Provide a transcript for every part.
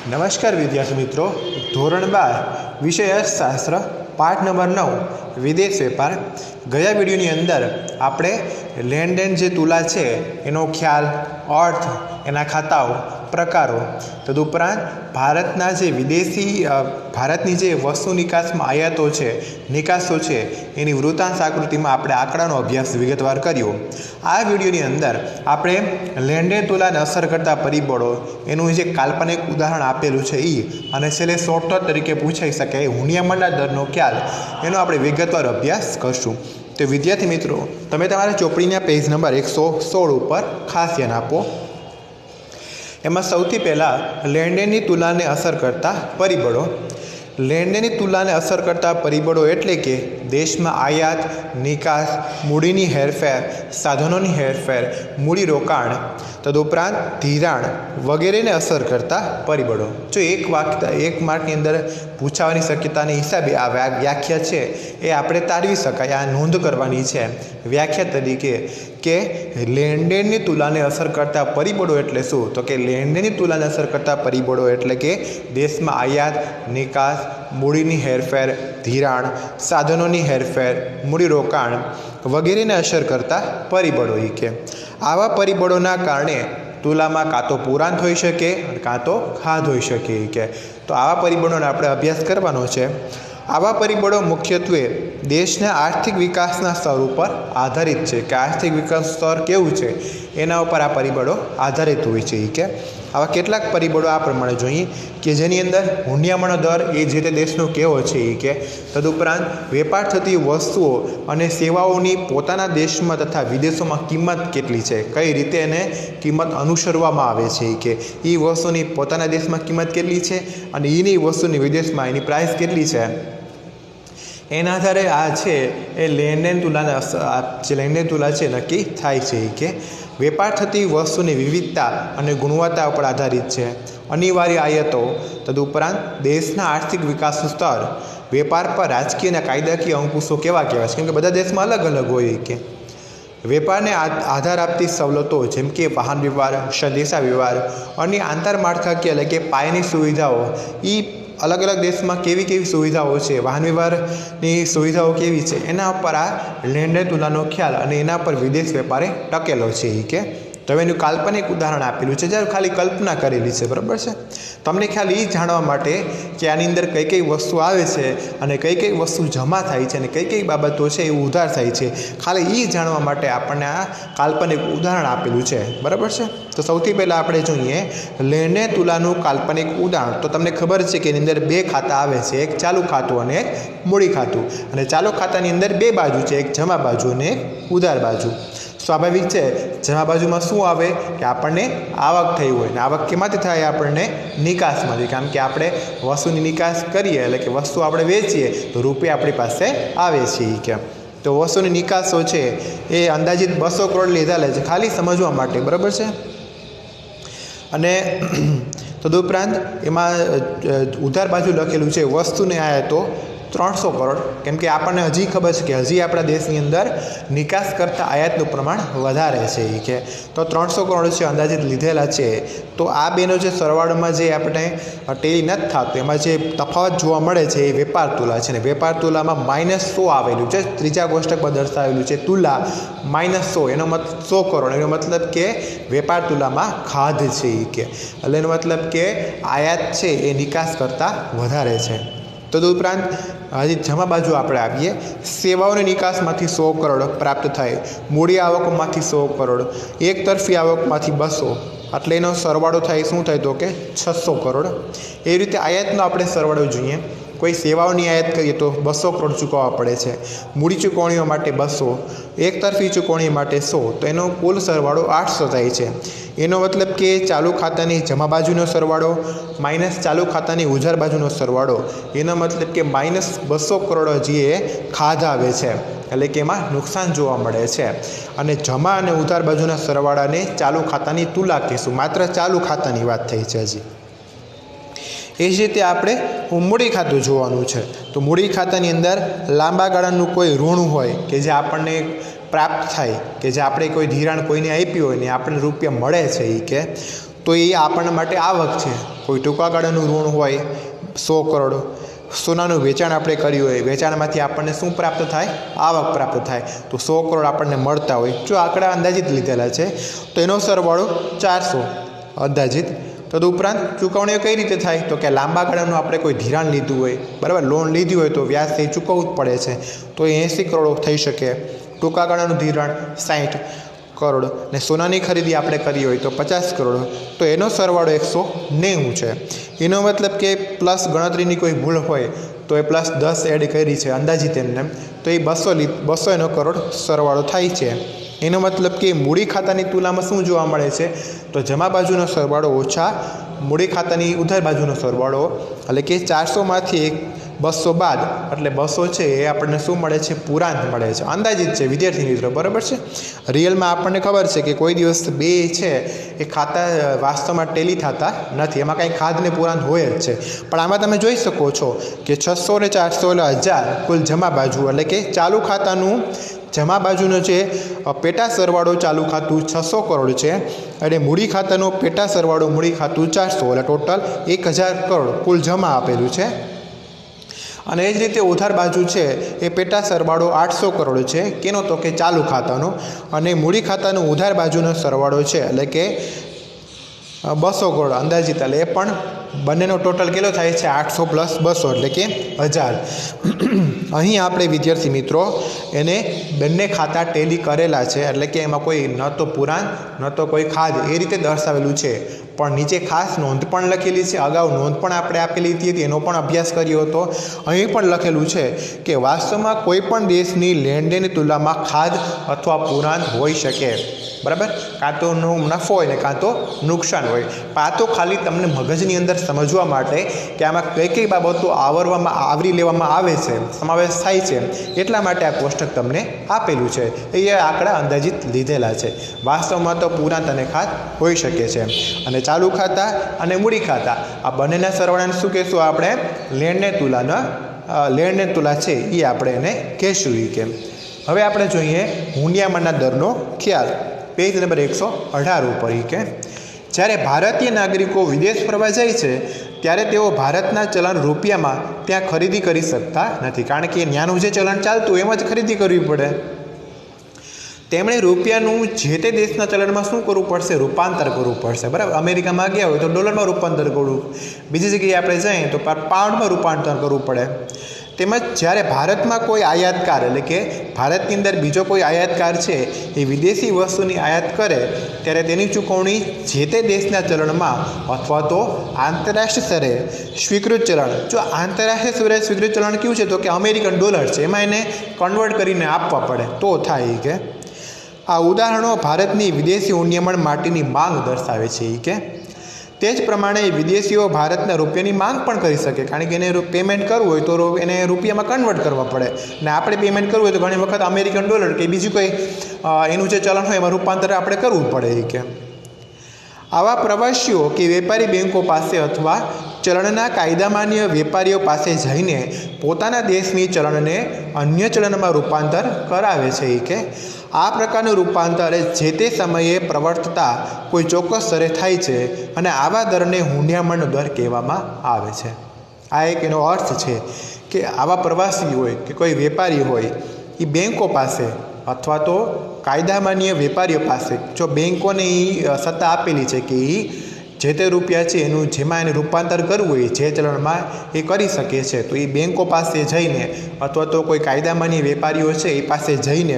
नमस्कार विद्यार्थी मित्रों, धोरण 12 विषय अर्थशास्त्र पाठ नंबर 9 विदेश वेपार। गया वीडियोनी अंदर आपणे लेन देन जे तुला छे एनो ख्याल, अर्थ, एना खाताओ, प्रकारों तदुपरांत भारतना जे विदेशी भारतनी जे वस्तु निकास में आयातो छे निकासो छे एनी वृत्तांश आकृति में आपणे आंकड़ानो अभ्यास विगतवार कर्यो। आ विडियोनी अंदर आपणे लेन देन तुलाने असर करता परिबळो एनुं जे काल्पनिक उदाहरण आपेलुं छे ई अने छेल्ले शॉर्टकट तरीके पूछाई शके हुनियामणना दरनो ख्याल एनो आपणे विगतवार अभ्यास करशुं। तो विद्यार्थी मित्रों, तमे तमारा चोपड़ीना पेज नंबर 116 पर खास ध्यान आपो। एमां सौथी पहला लेन देननी तुलनाने असर करता परिबळो। लेन देननी तुलनाने असर करता परिबळो एटले के देश में आयात, निकास, मूडीनी हेरफेर, साधनोनी हेरफेर, मूडी रोकाण तदुपरांत धिराण वगैरह ने असर करता परिबळो। जो एक मार्कनी अंदर पूछावानी शक्यताने हिसाबे आ व्याख्या छे ए आपणे तारवी शकाय। आ नोंध करवानी छे व्याख्या तरीके के लेन देननी तुलनाने असर करता परिबळो एटले शुं, तो कि लेन देननी तुलनाने असर करता परिबळो एटले के देश में आयात, निकास, मूडीनी हेरफेर, धिराण, साधनोनी हेरफेर, मूडी रोकाण वगैरह ने असर करता परिबळो। के आवा परिबळोना कारणे तुलामां कां तो पुरांत होई शके कां तो खाध होई शके। के तो आवा परिबळोनो आपणे अभ्यास करवानो छे। आवा परिबळो मुख्यत्वे देशना आर्थिक विकासना स्तर पर आधारित छे कि आर्थिक विकास स्तर केवुं छे एना पर आ परिबळो आधारित होय छे। के आवा केटलाक परिबळो आ प्रमाणे जोईए कि जेनी अंदर हुंडियामणो दर ए जे ते देशनो केवो छे। के तदुपरांत वेपार थती वस्तुओ अने सेवाओनी पोताना देशमां तथा विदेशोमां किंमत केटली छे, कई रीते एने किंमत अनुसरवामां आवे छे। के ई वस्तुनी पोताना देशमां किंमत केटली छे अने ईनी वस्तुनी विदेशमां एनी प्राइस केटली छे एना आधारे आ छे ए लेन देन तुलाने जे लेन देन तुला छे नक्की थाय छे। के वेपार थती वस्तुनी विविधता अने गुणवत्ता पर आधारित है। अनिवार्य आयातो तदुपरांत देशना आर्थिक विकास स्तर, वेपार पर राजकीय अने कायदाकीय अंकुशो केवा कहेवाय छे, केम के बधा देशमां अलग अलग होय। के वेपारने आधार आपती सवलतो जेम के वाहन व्यवहार, संदेशा व्यवहार अने आंतरमाળખાકીય એટલે કે પાયાની सुविधाओं ई अलग अलग देश में केवी सुविधाओं है, वाहन व्यवहारनी सुविधाओं केवी है एना पर आ लेन देन तुलानो ख्याल अने एना पर विदेश वेपारे टकेलो छे। के तो एनु काल्पनिक उदाहरण आपेलुं छे, ज्यारे खाली कल्पना करेली छे, बराबर छे। तमने ख्याल ई जाणवा माटे कि आनी अंदर कई कई वस्तु आवे छे अने कई कई वस्तु जमा थाय छे अने कई कई बाबतो छे ए उधार थाय छे, खाली ई जाणवा माटे आपणे आ काल्पनिक उदाहरण आपेलुं छे, बराबर छे। तो सौथी पहला आपणे जोईए लेन देन तुलानुं काल्पनिक उदाहरण। तो तमने खबर छे कि एनी अंदर बे खाता आवे छे, एक चालू खातुं अने एक मूडी खातुं। अने चालू खातानी अंदर बे बाजू छे, एक जमा बाजू अने एक उधार बाजू। स्वाभाविक है जमा बाजू में शू आए कि आपने आवक थी हो, आवक केमांथी थाय आपने निकासमांथी, कारण के आपणे वस्तुनी निकास करीए एटले कि वस्तु आपणे वेचीए तो रूपिया आपणी पासे आवे छे। के तो वस्तुनी निकासो छे ए अंदाजित 200 करोड़ लीधा छे, खाली समझवा माटे, बराबर छे। अने तदुपरांत एमां उधार बाजू लखेलुं छे वस्तुने आयातो 300 करोड़, केम के आपने हजी खबर है कि हजी अपना देशनी अंदर निकास करता आयातनु प्रमाण वधारे छे। के तो 300 करोड़ है अंदाजित लीधेला है। तो आ बेनो जो सरवाळो में जे आपणे टेली नथी थतो एमां जे तफावत जोवा मळे छे ए वेपार तुला छे ने वेपार तुला में -100 आवेलुं छे, त्रीजा कोष्टक पर दर्शावेलुं छे तुला -100 एनो मतलब 100 करोड़, एनो मतलब के वेपार तुला में खाध छे। के એટલે એનો मतलब के आयात छे ए निकास करता वधारे छे। तदुपरांत हजी जमा बाजू आपणे आवीए, सेवाओनी निकासमांथी 100 करोड़ प्राप्त थाय, मूडी आवकमांथी 100 करोड़, एक तरफी आवकमांथी 200 એટલે એનો સરવાળો થાય શું થાય તો કે 600 કરોડ। એ રીતે આયાતનો આપણે સરવાળો જોઈએ। कोई सेवाओनी आयात करिए तो 200 करोड़ चूकववा पड़े छे, मूडी चूकवणीओ माटे 200, एक तरफी चूकवणी माटे 100, तो एनो कुल सरवाळो 800 थाय छे। एनो मतलब कि चालू खातानी जमा बाजूनो सरवाळो माइनस चालू खातानी उधार बाजूनो सरवाळो, एनो मतलब कि -200 करोड़ हजी ए खाध आवे छे, એટલે કે એમાં નુકસાન જોવા મળે છે। અને જમા અને ઉધાર બાજુના સરવાળાને ચાલુ ખાતાની તુલા કહીશું, માત્ર ચાલુ ખાતાની વાત થઈ છે હજી। એ જ રીતે આપણે મૂડી ખાતું જોવાનું છે। તો મૂડી ખાતાની અંદર લાંબા ગાળાનું કોઈ ઋણ હોય કે જે આપણને प्राप्त थाय कि जे आपणे कोई धिराण कोईने आप्युं होय ने आपणे रूपिया मळे छे। के तो ये आपणा माटे आवक छे। कोई टूंका गाळानुं ऋण होय 100 करोड़, सोनानुं वेचाण आपणे कर्युं होय, वेचाणमांथी आपणने शुं प्राप्त थाय? आवक प्राप्त थाय। तो 100 करोड़ आपणने मळता होय। जो आंकड़ा अंदाजित लीधेला छे तो एनो सरवाळो 400 अंदाजित। तदुपरांत चूकवણીઓ कई रीते थाय? तो कि लांबा गाळानुं आपणे कोई धिराण लीधुं होय, बराबर, लोन लीधी होय तो व्याज ते चूकवવું ज पड़े छे, तो 80 करोड़ थई शके। टूंका गाळानुं धिराण 60 करोड़ ने सोनानी खरीदी आपणे करी होय तो 50 करोड़, तो एनो सरवाळो 190 छे। एनो मतलब कि प्लस गणतरीनी कोई भूल होय तो ए प्लस 10 एड करी छे अंदाजित एमने, तो ये 200 करोड़ सरवाळो थाय छे। एनो मतलब कि मूडी खातानी तुलनामां शुं जोवा मळे छे? तो जमा बाजुनो सरवाळो ओछा मूडी खातानी उधार बाजुनो सरवाळो, એટલે કે 400 मांथी 200 बाद એટલે 200 છે એ આપણને શું મળે છે? પૂરાંત મળે છે। અંદાજિત છે વિદ્યાર્થી મિત્રો, બરાબર છે। રિયલમાં આપણને ખબર છે કે કોઈ દિવસ બે છે એ ખાતા વાસ્તવમાં ટેલી થતા નથી, એમાં કાંઈ ખાધ ને પૂરાંત હોય જ છે। પણ આમાં તમે જોઈ શકો છો કે 600 ને 400 એટલે 1000 કુલ જમા બાજુ, એટલે કે ચાલુ ખાતાનું જમા બાજુનો જે પેટા સરવાળો ચાલુ ખાતું 600 કરોડ છે અને મૂડી ખાતાનો પેટા સરવાળો મૂડી ખાતું 400, એટલે ટોટલ 1000 કરોડ કુલ જમા આપેલું છે। અને એ જ રીતે ઉધાર બાજુ છે એ પેટા સરવાળો 800 કરોડ છે, કેનો? તો કે ચાલુ ખાતાનો, અને મૂડી ખાતાનો ઉધાર બાજુનો સરવાળો છે એટલે કે 200 કરોડ અંદાજિત, એટલે એ પણ બંનેનો ટોટલ કેટલો થાય છે? 800 પ્લસ 200 એટલે કે 1000। અહીં આપણે વિદ્યાર્થી મિત્રો એને બંને ખાતા ટેલી કરેલા છે, એટલે કે એમાં કોઈ ન તો પુરાણ ન તો કોઈ ખાધ એ રીતે દર્શાવેલું છે। પણ નીચે ખાસ નોંધ પણ લખેલી છે, અગાઉ નોંધ પણ આપણે આપેલી હતી, એનો પણ અભ્યાસ કર્યો હતો। અહીં પણ લખેલું છે કે વાસ્તવમાં કોઈ પણ દેશની લેણદેણની તુલનામાં ખાધ અથવા પુરાણ હોઈ શકે, બરાબર, કાં તો નફો હોય ને કાં તો નુકસાન હોય। પણ આ તો ખાલી તમને મગજની અંદર સમજવા માટે કે આમાં કઈ કઈ બાબતો આવરી લેવામાં આવે છે, સમાવેશ થાય છે, એટલા માટે આ કોષ્ટક તમને આપેલું છે। એ આંકડા અંદાજિત લીધેલા છે। વાસ્તવમાં તો પુરાંત અને ખાધ હોઈ શકે છે। અને ચાલુ ખાતા અને મૂડી ખાતા આ બંનેના સરવાળાને શું કહેશું આપણે? લેણદેણ તુલા છે એ આપણે એને કહેશું એ કેમ। હવે આપણે જોઈએ હુંડિયામણના દરનો ખ્યાલ, પેજ નંબર 118 ઉપર કે જ્યારે ભારતીય નાગરિકો વિદેશ ફરવા જાય છે ત્યારે તેઓ ભારતના ચલણ રૂપિયામાં ત્યાં ખરીદી કરી શકતા નથી, કારણ કે ત્યાંનું જે ચલણ ચાલતું એમ જ ખરીદી કરવી પડે। તેમણે રૂપિયાનું જે તે દેશના ચલણમાં શું કરવું પડશે? રૂપાંતર કરવું પડશે, બરાબર। અમેરિકામાં ગયા હોય તો ડોલરમાં રૂપાંતર કરવું, બીજી જગ્યાએ આપણે જઈએ તો પાઉન્ડમાં રૂપાંતર કરવું પડે। તેમજ જ્યારે ભારતમાં કોઈ આયાતકાર, એટલે કે ભારતની અંદર બીજો કોઈ આયાતકાર છે એ વિદેશી વસ્તુની આયાત કરે ત્યારે તેની ચૂકવણી જે તે દેશના ચલણમાં અથવા તો આંતરરાષ્ટ્રીય સ્તરે સ્વીકૃત ચલણ, જો આંતરરાષ્ટ્રીય સ્તરે સ્વીકૃત ચલણ કયું છે? તો કે અમેરિકન ડોલર છે, એમાં એને કન્વર્ટ કરીને આપવા પડે તો થાય કે। આ ઉદાહરણો ભારતની વિદેશી હુંડિયામણ માટેની માંગ દર્શાવે છે કે તે જ પ્રમાણે વિદેશીઓ ભારતના રૂપિયાની માંગ પણ કરી શકે, કારણ કે એને પેમેન્ટ કરવું હોય તો એને રૂપિયામાં કન્વર્ટ કરવા પડે, અને આપણે પેમેન્ટ કરવું હોય તો ઘણી વખત અમેરિકન ડોલર કે બીજું કોઈ એનું જે ચલણ હોય એમાં રૂપાંતર આપણે કરવું પડે કે। આવા પ્રવાસીઓ કે વેપારી બેંકો પાસે અથવા ચલણના કાયદામાન્ય વેપારીઓ પાસે જઈને પોતાના દેશની ચલણને અન્ય ચલણમાં રૂપાંતર કરાવે છે કે આ પ્રકારનું રૂપાંતર જે તે સમયે પ્રવર્તતા કોઈ ચોક્કસ દરે થાય છે, અને આવા દરને હુંડિયામણનો દર કહેવામાં આવે છે। આ એક એનો અર્થ છે કે આવા પ્રવાસી હોય કે કોઈ વેપારી હોય એ બેંકો પાસે અથવા તો કાયદામાન્ય વેપારીઓ પાસે, જો બેંકોને એ સત્તા આપેલી છે કે એ જે તે રૂપિયા છે એનું જેમાં એને રૂપાંતર કરવું હોય જે ચલણમાં એ કરી શકે છે, તો એ બેંકો પાસે જઈને અથવા તો કોઈ કાયદામાન્ય વેપારીઓ છે એ પાસે જઈને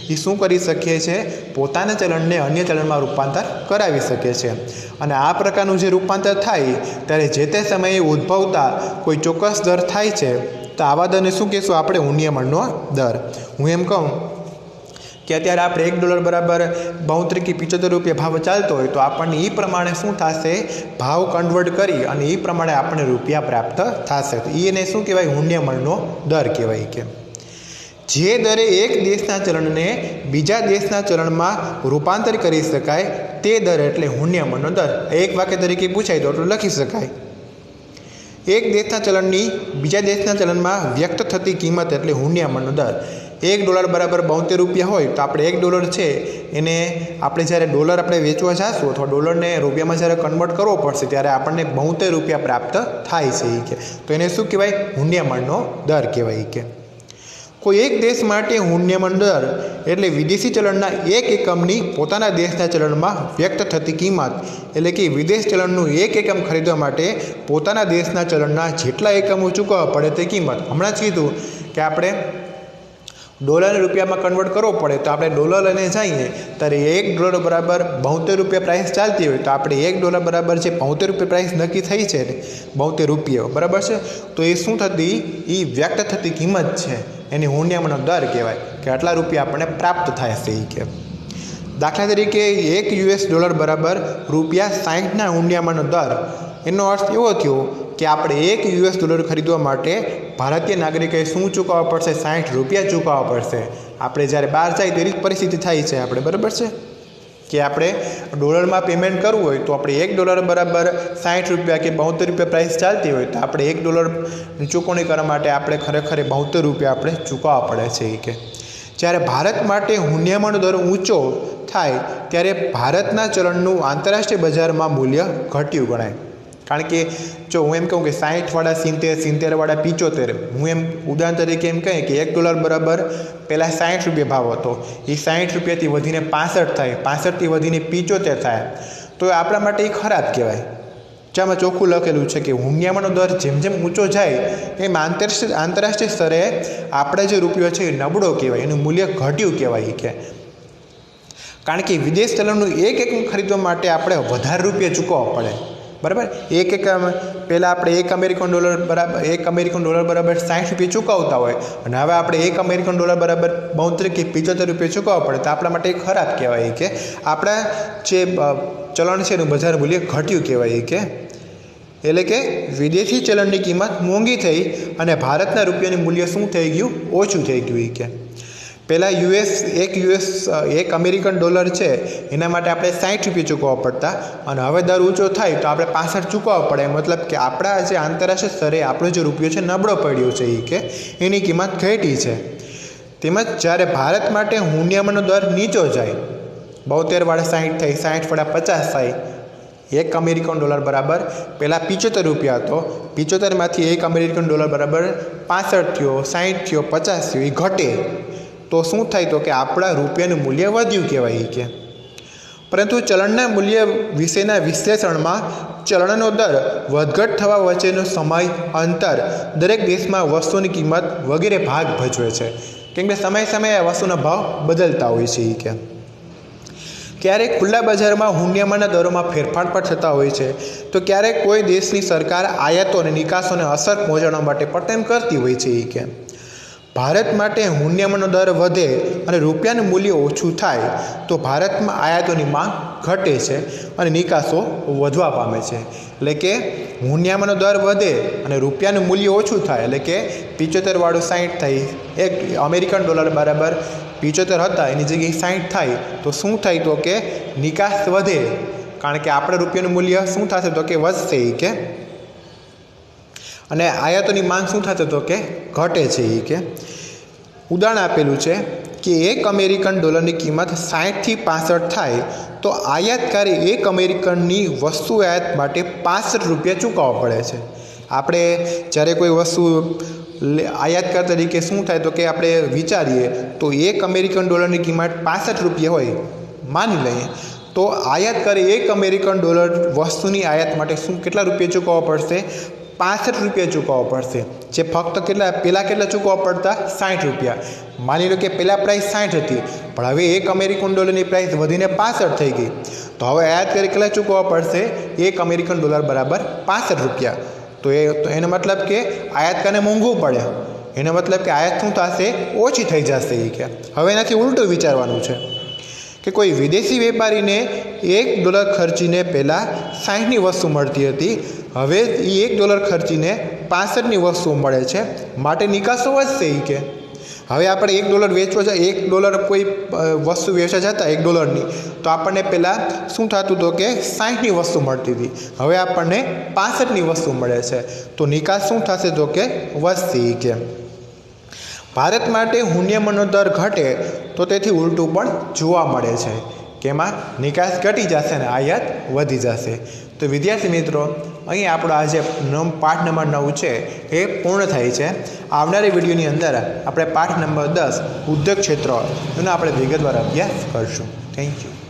એ શું કરી શકે છે? પોતાના ચલણને અન્ય ચલણમાં રૂપાંતર કરાવી શકે છે। અને આ પ્રકારનું જે રૂપાંતર થાય ત્યારે જે તે સમયે ઉદ્ભવતા કોઈ ચોક્કસ દર થાય છે, તો આવા દરને શું કહેશું આપણે? હુંડિયામણનો દર। હું એમ કહું કે અત્યારે આપણે $1 બરાબર 72 કે 75 રૂપિયા ભાવ ચાલતો હોય તો આપણને એ પ્રમાણે શું થશે? ભાવ કન્વર્ટ કરી અને એ પ્રમાણે આપણને રૂપિયા પ્રાપ્ત થશે, તો એને શું કહેવાય? હુંડિયામણનો દર કહેવાય કે જે દરે એક દેશના ચલણને બીજા દેશના ચલણમાં રૂપાંતર કરી શકાય તે દર એટલે હુંડિયામણનો દર। એક વાક્ય તરીકે પૂછાય તો એટલું લખી શકાય, એક દેશના ચલણની બીજા દેશના ચલણમાં વ્યક્ત થતી કિંમત એટલે હુંડિયામણનો દર। $1 બરાબર 72 રૂપિયા હોય તો આપણે $1 છે એને આપણે જ્યારે ડોલર આપણે વેચવા જઈશું અથવા ડોલરને રૂપિયામાં જ્યારે કન્વર્ટ કરવો પડશે ત્યારે આપણને 72 રૂપિયા પ્રાપ્ત થાય છે કે તો એને શું કહેવાય? હુંડિયામણનો દર કહેવાય કે કોઈ એક દેશ માટે હુંડિયામણ દર એટલે વિદેશી ચલણના એક એકમની પોતાના દેશના ચલણમાં વ્યક્ત થતી કિંમત એટલે કે વિદેશ ચલણનું એક એકમ ખરીદવા માટે પોતાના દેશના ચલણના જેટલા એકમો ચૂકવવા પડે તે કિંમત. હમણાં જ કીધું કે આપણે ડોલરને રૂપિયામાં કન્વર્ટ કરવો પડે તો આપણે ડોલર લઈને જઈએ ત્યારે $1 બરાબર 72 રૂપિયા પ્રાઇસ ચાલતી હોય તો આપણે $1 બરાબર છે 72 રૂપિયા પ્રાઇસ નક્કી થઈ છે 72 રૂપિયા બરાબર છે તો એ શું થતી? એ વ્યક્ત થતી કિંમત છે એની હુંડિયામણનો દર કહેવાય કે આટલા રૂપિયા આપણને પ્રાપ્ત થાય છે. એ કે દાખલા તરીકે $1 બરાબર ₹60ના હુંડિયામણનો દર એનો અર્થ એવો થયો કે આપણે $1 ખરીદવા માટે ભારતીય નાગરિકોએ શું ચૂકવવા પડશે? 60 રૂપિયા ચૂકવવા પડશે. આપણે જ્યારે બહાર જાય તેવી જ પરિસ્થિતિ થાય છે આપણે બરાબર છે કે આપણે ડોલરમાં પેમેન્ટ કરવું હોય તો આપણે $1 બરાબર 60 રૂપિયા કે 72 રૂપિયા પ્રાઇસ ચાલતી હોય તો આપણે $1 ચૂકવણી કરવા માટે આપણે ખરેખર 72 રૂપિયા આપણે ચૂકવવા પડે છે. એ કે જ્યારે ભારત માટે હુંડિયામણનો દર ઊંચો થાય ત્યારે ભારતના ચલણનું આંતરરાષ્ટ્રીય બજારમાં મૂલ્ય ઘટ્યું ગણાય. કારણ કે જો હું એમ કહું કે 60વાળા 70, 70વાળા 75, હું એમ ઉદાહરણ તરીકે એમ કહીએ કે $1 બરાબર પહેલાં 60 રૂપિયા ભાવ હતો, એ 60 રૂપિયાથી વધીને 65 થાય, 65થી વધીને 75 થાય તો આપણા માટે એ ખરાબ કહેવાય. જેમાં ચોખ્ખું લખેલું છે કે હુંડિયામણનો દર જેમ જેમ ઊંચો જાય એમ આંતરરાષ્ટ્રીય સ્તરે આપણે જે રૂપિયો છે એ નબળો કહેવાય, એનું મૂલ્ય ઘટ્યું કહેવાય. કે કારણ કે વિદેશ ચલણનું એક એકમ ખરીદવા માટે આપણે વધારે રૂપિયા ચૂકવવા પડે બરાબર. એક એકમ પહેલાં આપણે $1 બરાબર 60 રૂપિયા ચૂકવતા હોય અને હવે આપણે $1 બરાબર 72 કે 75 રૂપિયા ચૂકવવા પડે તો આપણા માટે ખરાબ કહેવાય. કે આપણા જે ચલણ છે એનું બજાર મૂલ્ય ઘટ્યું કહેવાય. કે એટલે કે વિદેશી ચલણની કિંમત મોંઘી થઈ અને ભારતના રૂપિયાનું મૂલ્ય શું થઈ ગયું? ઓછું થઈ ગયું. કે પહેલાં એક અમેરિકન ડોલર છે એના માટે આપણે 60 રૂપિયા ચૂકવવા પડતા અને હવે દર ઊંચો થાય તો આપણે 65 ચૂકવવા પડે. મતલબ કે આપણા જે આંતરરાષ્ટ્રીય સ્તરે આપણો જે રૂપિયો છે નબળો પડ્યો છે એ કે એની કિંમત ઘટી છે. તેમજ જ્યારે ભારત માટે હુંડિયામણનો દર નીચો જાય 72વાળા 60 થાય, 60વાળા 50 થાય, $1 બરાબર પહેલાં 75 રૂપિયા હતો, 75માંથી $1 બરાબર 65 થયો, 60 થયો, 50 થયો, એ ઘટે તો શું થાય? તો કે આપણા રૂપિયાનું મૂલ્ય વધ્યું કહેવાય. કે પરંતુ ચલણના મૂલ્ય વિશેના વિશ્લેષણમાં ચલણનો દર વધઘટ થવા વચ્ચેનો સમય, અંતર, દરેક દેશમાં વસ્તુની કિંમત વગેરે ભાગ ભજવે છે. કેમ કે સમયે સમયે વસ્તુના ભાવ બદલતા હોય છે. કે ક્યારેક ખુલ્લા બજારમાં હુંડિયામણના દરોમાં ફેરફાર પણ થતા હોય છે તો ક્યારેક કોઈ દેશની સરકાર આયાતો અને નિકાસોને અસર પહોંચાડવા માટે પણ તેમ કરતી હોય છે. કે ભારત માટે હુંડિયામણનો દર વધે અને રૂપિયાનું મૂલ્ય ઓછું થાય તો ભારતમાં આયાતોની માંગ ઘટે છે અને નિકાસો વધવા પામે છે. એટલે કે હુંડિયામણનો દર વધે અને રૂપિયાનું મૂલ્ય ઓછું થાય એટલે કે 75વાળું 60 થાય, $1 બરાબર 75 હતા એની જગ્યાએ 60 થાય તો શું થાય? તો કે નિકાસ વધે કારણ કે આપણે રૂપિયાનું મૂલ્ય શું થશે? તો કે વધશે. કે અને આયાતોની માંગ શું થશે? તો કે ઘટે છે. કે ઉદાહરણ આપેલું છે કે $1 કિંમત 60થી 65 થાય તો આયાતકારે $1 વસ્તુ આયાત માટે 65 રૂપિયા ચૂકવવા પડે છે. આપણે જ્યારે કોઈ વસ્તુ આયાતકાર તરીકે શું થાય? તો કે આપણે વિચારીએ તો $1 કિંમત 65 રૂપિયા હોય માની લઈએ તો આયાતકારે $1 વસ્તુની આયાત માટે કેટલા રૂપિયા ચૂકવવા પડશે? 65 રૂપિયા ચૂકવવા પડશે. જે ફક્ત પહેલાં કેટલા ચૂકવવા પડતા? 60 રૂપિયા. માની લો કે પહેલાં પ્રાઇસ 60 હતી પણ હવે $1 પ્રાઇસ વધીને 65 થઈ ગઈ તો હવે આયાત કરી કેટલા ચૂકવવા પડશે? $1 બરાબર 65 રૂપિયા. તો એનો મતલબ કે આયાતકારને મોંઘું પડે, એનો મતલબ કે આયાત શું થશે? ઓછી થઈ જશે. કે હવે એનાથી ઉલટું વિચારવાનું છે કે કોઈ વિદેશી વેપારીને $1 ખર્ચીને પહેલાં 60ની વસ્તુ મળતી હતી, હવે એ $1 ખર્ચીને 65ની વસ્તુ મળે છે માટે નિકાસો વધશે. કે હવે આપણે $1 વેચવા જાય, $1 કોઈ વસ્તુ વેચવા જતા $1ની તો આપણને પહેલાં શું થતું હતું કે 60ની વસ્તુ મળતી હતી, હવે આપણને 65ની વસ્તુ મળે છે તો નિકાસ શું થશે? તો કે વધશે. કે ભારત માટે હુન્યમનનો દર ઘટે તો તેથી ઉલટું પણ જોવા મળે છે કે એમાં નિકાસ ઘટી જશે અને આયાત વધી જશે. તો વિદ્યાર્થી મિત્રો, અહીં આપણો આ જે પાઠ નંબર 9 છે એ પૂર્ણ થાય છે. આવનારી વિડીયોની અંદર આપણે પાઠ નંબર 10 ઉદ્યોગ ક્ષેત્ર એનો આપણે વિગતવાર અભ્યાસ કરશું. Thank you.